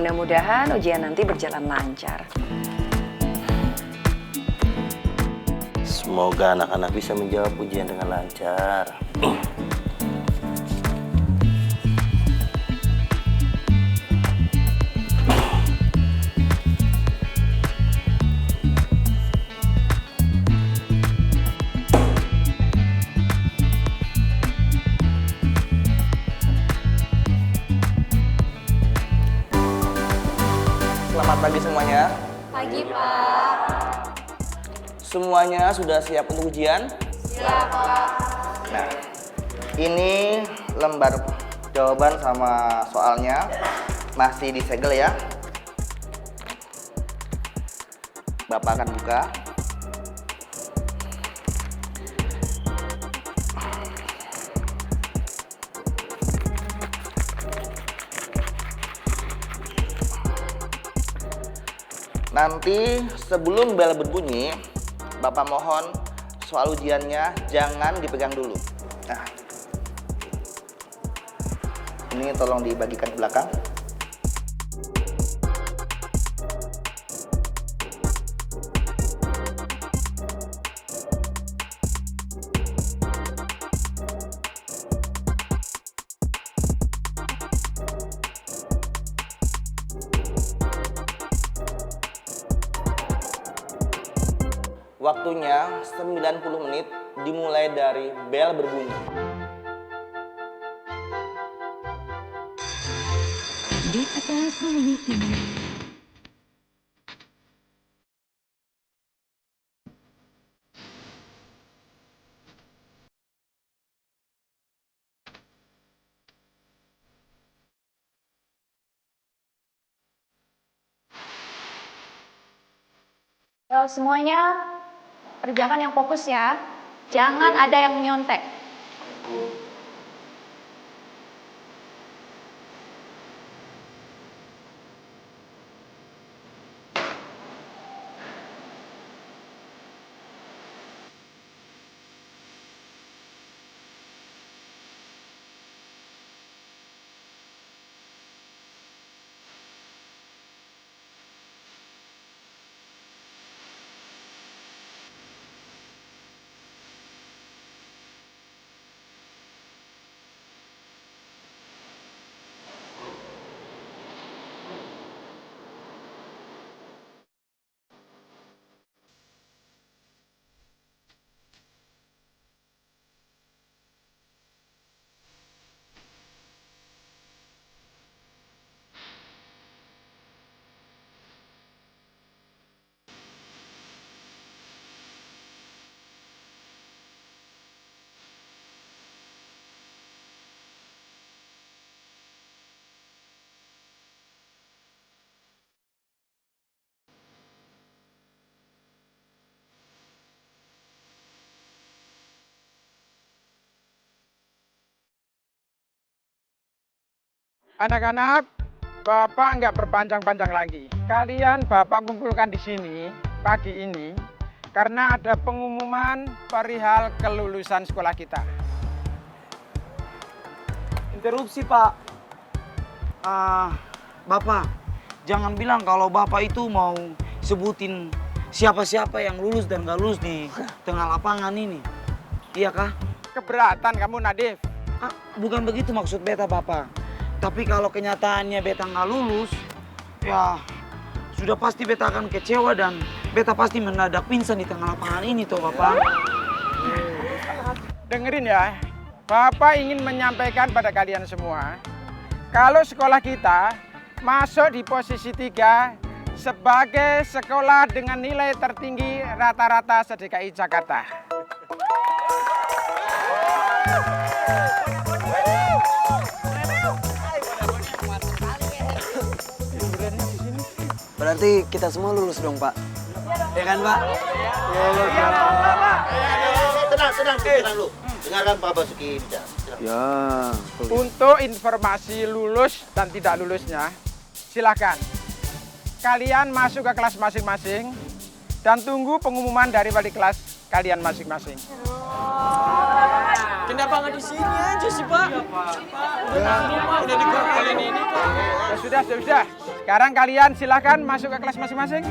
mudah-mudahan ujian nanti berjalan lancar. Semoga anak-anak bisa menjawab ujian dengan lancar. Selamat pagi semuanya. Pagi, Pak. Semuanya sudah siap untuk ujian? Siap, Pak. Nah, ini lembar jawaban sama soalnya masih disegel ya. Bapak akan buka. Nanti sebelum bel berbunyi, Bapak mohon soal ujiannya jangan dipegang dulu. Nah, ini tolong dibagikan ke belakang. Waktunya 90 menit dimulai dari bel berbunyi. Di atas langit ini. Semuanya kerjakan yang fokus ya. Jangan ada yang menyontek. Anak-anak, Bapak nggak berpanjang-panjang lagi. Kalian Bapak kumpulkan di sini pagi ini karena ada pengumuman perihal kelulusan sekolah kita. Interupsi, Pak. Bapak, jangan bilang kalau Bapak itu mau sebutin siapa-siapa yang lulus dan nggak lulus di tengah lapangan ini. Iya kah? Keberatan kamu, Nadif? Bukan begitu maksud beta, Bapak. Tapi kalau kenyataannya beta nggak lulus, ya sudah pasti beta akan kecewa dan beta pasti mendadak pingsan di tengah lapangan ini toh, Bapak. Dengerin ya, Bapak ingin menyampaikan pada kalian semua, kalau sekolah kita masuk di posisi 3 sebagai sekolah dengan nilai tertinggi rata-rata se-DKI Jakarta. Berarti kita semua lulus dong, Pak. Ya kan, Pak? Tenang lu. Dengarkan Pak Basuki bicara. Ya. Untuk informasi lulus dan tidak lulusnya, silakan. Kalian masuk ke kelas masing-masing dan tunggu pengumuman dari wali kelas kalian masing-masing. Kenapa nggak di sini aja sih, Pak? Udah digomelin ini. Ya sudah. Sekarang kalian silakan masuk ke kelas masing-masing.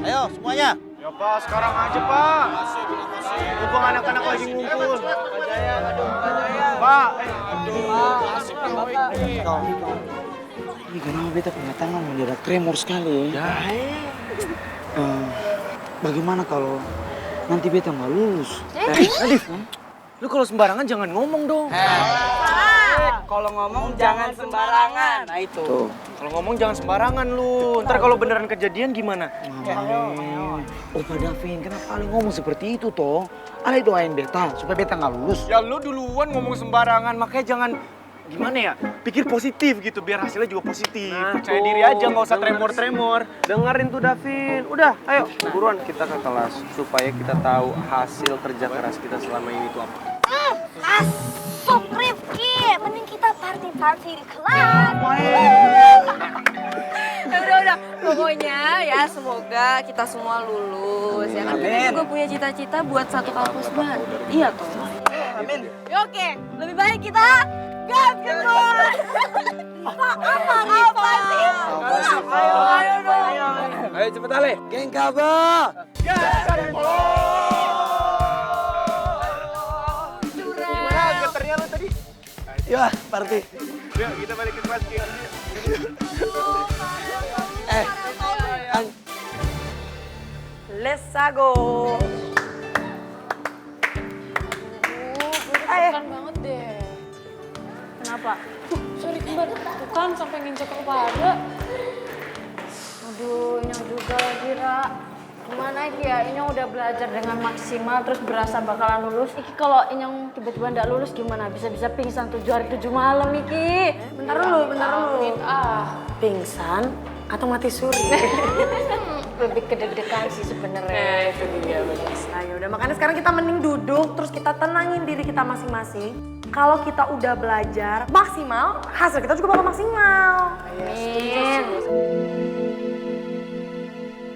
Ayo semuanya. Ya Pak, sekarang aja Pak. Mumpung anak-anak lagi ngumpul. Pak, Ini kenapa beta punya tangan mendadak tremor sekali ya? Bagaimana kalau nanti beta nggak lulus? Nadif, lu kalau sembarangan jangan ngomong dong. Kalau ngomong jangan sembarangan. Nah itu. Tuh. Kalau ngomong jangan sembarangan lu. Ntar kalau beneran kejadian gimana? Opa Davin, kenapa lu ngomong seperti itu toh? Ale doain beta supaya beta nggak lulus. Ya lu duluan ngomong sembarangan, makanya jangan gimana ya? Pikir positif gitu biar hasilnya juga positif. Percaya diri aja, nggak usah tremor-tremor. Dengerin tuh Davin. Udah, ayo buruan kita ke kelas supaya kita tahu hasil kerja keras kita selama ini tuh apa. Asok Rifki, mending kita party di kelas. Udah. Pokoknya ya semoga kita semua lulus. Ya kan kita juga punya cita-cita buat satu kampus baru. Iya toh. Amin. Ya, oke, lebih baik kita gas kedua. Apa sih? Ayo dong. Ayo cepet Ale. Geng Kaba. Gimana geternya lu tadi? Ya, party. Yuk kita balik ke kelas. Let's go. Bukan banget deh. Kenapa? Sorry kembar. Bukan sampai nginjek kepala. Aduh, Inyong juga lagi, Ra. Gimana Iki ya? Inyong udah belajar dengan maksimal terus berasa bakalan lulus. Iki kalau Inyong tiba-tiba nggak lulus gimana? Bisa-bisa pingsan 7 hari 7 malam Iki. Bentar dulu. Pingsan atau mati suri? Lebih kedeg-degan sih sebenarnya. Itu dia benar. Nah, yaudah makanya sekarang kita mending duduk terus kita tenangin diri kita masing-masing. Kalau kita udah belajar maksimal, hasil kita juga bakal maksimal. Amin.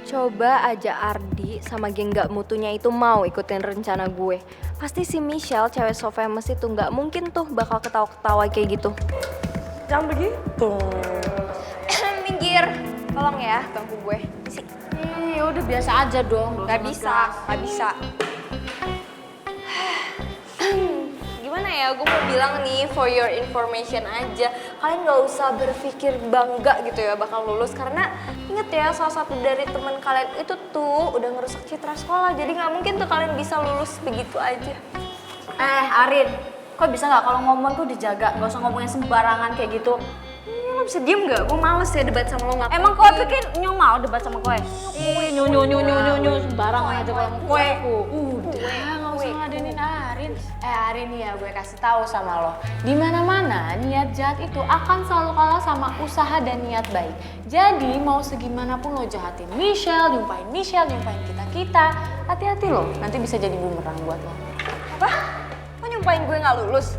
Coba aja Ardi sama geng gak mutunya itu mau ikutin rencana gue. Pasti si Michelle, cewek so famous itu gak mungkin tuh bakal ketawa-ketawa kayak gitu. Jangan begitu. Minggir, tolong ya bangku gue. Si. Ya udah biasa aja dong. Gak bisa. Gimana ya, gue mau bilang nih for your information aja. Kalian gak usah berpikir bangga gitu ya bakal lulus. Karena inget ya salah satu dari teman kalian itu tuh udah ngerusak citra sekolah. Jadi gak mungkin tuh kalian bisa lulus begitu aja. Arin, kok bisa nggak kalau ngomong tuh dijaga? Gak usah ngomongnya sembarangan kayak gitu. Lo bisa diem gak? Gue males ya debat sama lo ngapain. Emang kau pikir Nyong mau debat sama kowe? Nyu sembarangan aja kalau kowe. Udah, nggak usah ngadenin Arin. Arin ya, gue kasih tahu sama lo. Di mana-mana niat jahat itu akan selalu kalah sama usaha dan niat baik. Jadi mau segimanapun lo jahatin Michelle, nyumpain kita, hati-hati lo. Nanti bisa jadi bumerang buat lo. Apa? Lo nyumpahin gue gak lulus?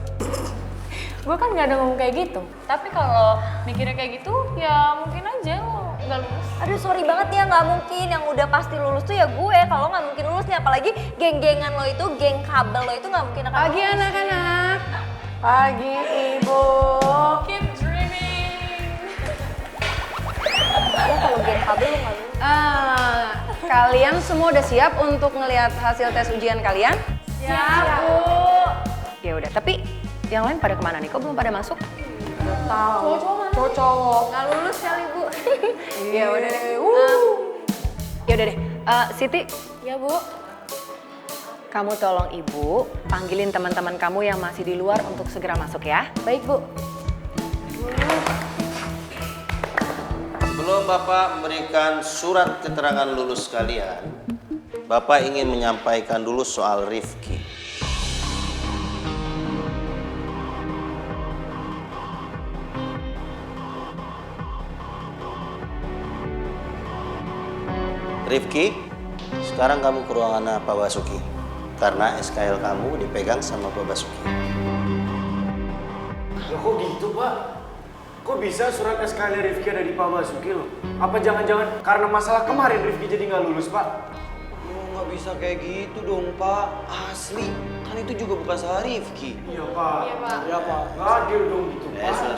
Gue kan gak ada ngomong kayak gitu. Tapi kalau mikirnya kayak gitu, ya mungkin aja lo gak lulus. Aduh sorry banget ya, gak mungkin. Yang udah pasti lulus tuh ya gue. Kalau gak mungkin lulus nih, apalagi geng-gengan lo itu, geng kabel lo itu gak mungkin akan Pagi lulus. anak-anak. Pagi Ibu. Keep dreaming. Ya kalau geng kabel lo gak lulus. Kalian semua udah siap untuk ngelihat hasil tes ujian kalian? Siap, Bu. Ya udah, tapi yang lain pada kemana nih? Kok belum pada masuk? Cowok gak lulus kali Bu. Ya udah deh. Ya udah deh. Siti, Ya, Bu. kamu tolong Ibu panggilin teman-teman kamu yang masih di luar untuk segera masuk ya. Baik Bu. Sebelum Bapak memberikan surat keterangan lulus kalian, Bapak ingin menyampaikan dulu soal Rifki. Rifki, sekarang kamu ke ruangan Pak Basuki. Karena SKL kamu dipegang sama Pak Basuki. Loh, kok gitu Pak? Kok bisa surat SKL Rifki ada di Pak Basuki loh? Apa jangan-jangan karena masalah kemarin Rifki jadi nggak lulus Pak? Nggak bisa kayak gitu dong, Pak. Asli, kan itu juga bukan salah Rifki. Iya, Pak. Nggak adil dong gitu.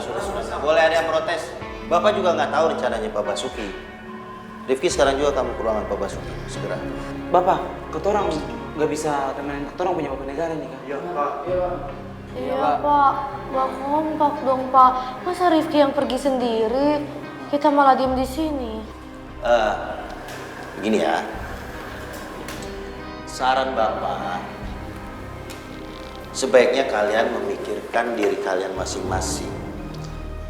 Sudah. Boleh ada yang protes. Bapak juga nggak tahu rencananya Pak Basuki. Rifki sekarang juga kamu ke ruangan Pak Basuki, segera. Bapak, ketorang nggak bisa temenin ketorang punya bapak negara nih, Kak. Iya, Pak. Iya, Pak. Nggak kompak dong, Pak. Masa Rifki yang pergi sendiri, kita malah diem di sini. Begini ya. Saran Bapak, sebaiknya kalian memikirkan diri kalian masing-masing.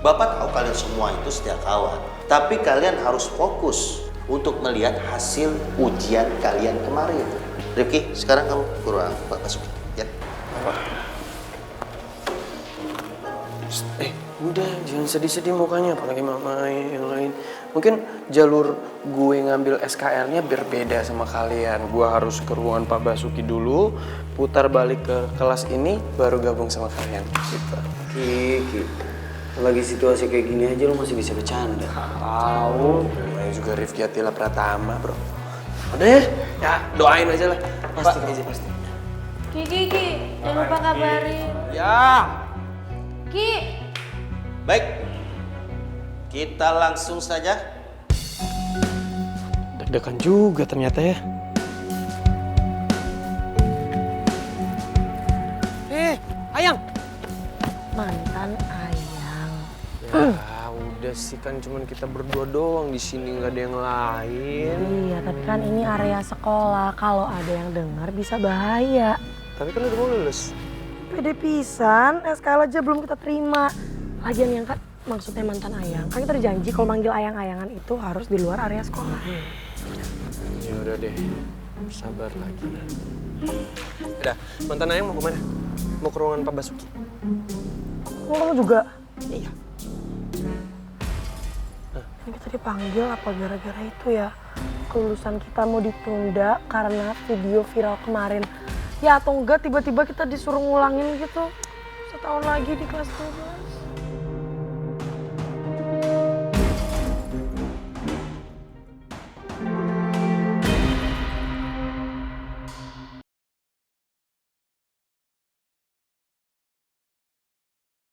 Bapak tahu kalian semua itu setia kawan, tapi kalian harus fokus untuk melihat hasil ujian kalian kemarin. Rifki, sekarang kamu ke ruang Pak Basuki, ya. Udah, jangan sedih-sedih mukanya, apalagi mama yang lain. Mungkin jalur gue ngambil SKL-nya berbeda sama kalian. Gue harus ke ruangan Pak Basuki dulu, putar balik ke kelas ini, baru gabung sama kalian. Gitu. Kiki, lagi situasi kayak gini aja lo masih bisa bercanda. Tahu. Namanya juga Rifki Atila Pratama, bro. Udah ya, doain aja lah. Pasti aja, pasti. Ki, jangan lupa kabarin. Ya. Ki. Baik, kita langsung saja. Deg-degan juga ternyata ya. Ayang. Mantan Ayang. Ya udah sih, kan cuman kita berdua doang di sini, nggak ada yang lain. Iya, tapi kan ini area sekolah. Kalau ada yang dengar bisa bahaya. Tapi kan udah mau lulus. Pede pisan, SKL aja belum kita terima. Lagian yang kan maksudnya mantan Ayang. Kan kita udah janji kalau manggil ayang-ayangan itu harus di luar area sekolah. Ya udah deh, sabar lagi. Udah, mantan Ayang mau kemana? Mau ke ruangan Pak Basuki. Oh, kamu juga? Iya. Ini kita dipanggil apa gara-gara itu ya? Kelulusan kita mau ditunda karena video viral kemarin. Ya atau enggak tiba-tiba kita disuruh ngulangin gitu. Setahun lagi di kelas 12.